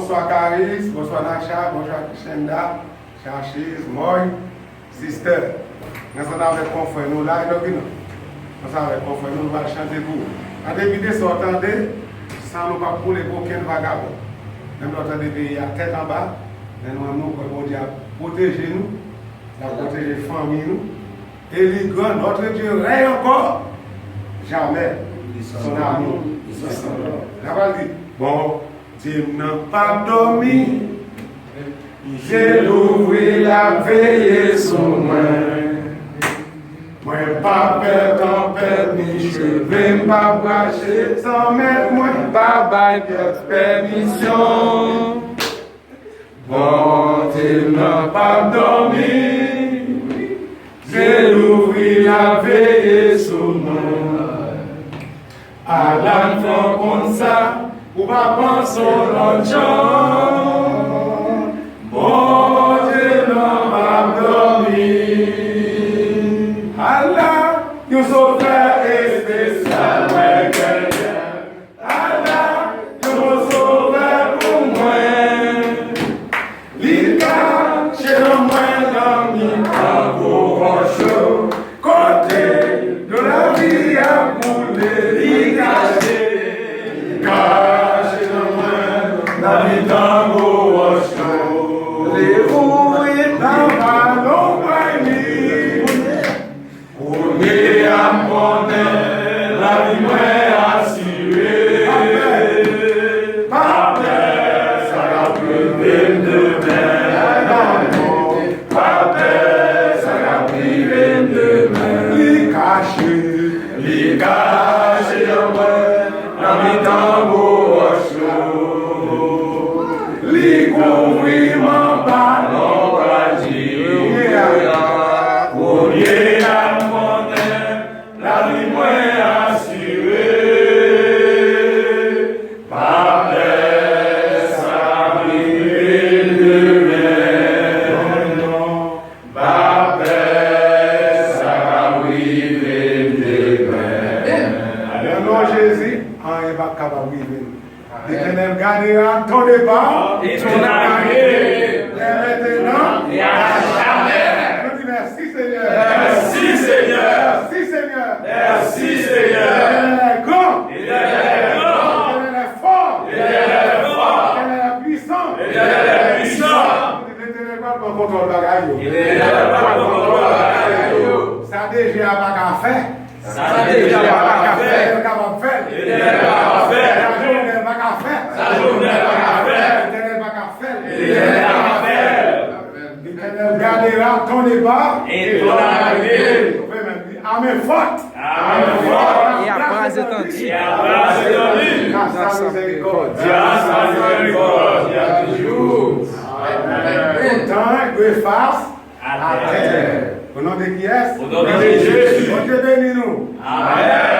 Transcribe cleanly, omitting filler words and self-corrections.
bonsoir Caris, bonsoir Nacha, bonsoir Krishenda, Chachis, Moy, Sister. Nous sommes avec confrère nous là, nous sommes avec confrère nous, nous allons chanter pour vous. En début de ce entendez, sans nous pas pour les aucun vagabond. Même notre pays à tête en bas, nous pouvons dire protéger nous, protéger les familles nous. Et les grands, notre Dieu règne encore. Jamais. Son amour. La va dire, bon, Dieu n'a pas dormi. J'ai l'ouvert la veille sur moi. Moi, pas perdre permis, je vais pas bracher sans mettre moi, pas bailler permission. Bon, Dieu n'a pas dormi. J'ai l'ouvert la veille sur moi. À l'enfant comme ça, ou pas penser l'autre jour. Bon Dieu n'a pas dormi. Allah, you sauveur et spécial, ouais, quelqu'un. Allah, you sauveur pour moi. L'Ika, chez le moins dans mes travaux rocheux. Côté de la vie à couler, l'Ika, caché le moins dans mes travaux rocheux. Les rouilles dans ma compagnie. On est à mon aile, la vie moins assurée. Papa, ça va priver demain. Papa, ça va priver demain. Les cachés de moi, dans mes tambours chauds. Les couvrir mon ballon à dire. Pour y à mon aile, la vie moins assurée. Pas de s'abriser demain. Pas de s'abriser demain. Dans Jésus, on n'est pas capable de vivre. L'Éternel gardera ton départ et ton arrivée. Maintenant et à jamais. Merci Seigneur. Merci Seigneur. Merci Seigneur. Merci Seigneur. L'Éternel est grand. L'Éternel est grand. L'Éternel est fort. L'Éternel est fort. L'Éternel est puissant. L'Éternel est puissant. L'Éternel va prendre contrôle de la radio. L'Éternel va prendre contrôle de la radio. Ça déjà pas qu'à faire. Ça déjà pas qu'à faire. L'Éternel va faire. L'Éternel va faire. La journée va qu'à faire. La journée va qu'à faire. L'Éternel va qu'à faire. L'Éternel va faire. L'Éternel gardera ton départ et ton arrivée. Amen forte. Amen forte. Et à bras étendus. Et à bras étendus. Grâce à miséricorde. Grâce à miséricorde. Il y a toujours. Autant que face à terre. Au nom de qui est? Au nom de Jésus. Dieu bénis nous. Amen.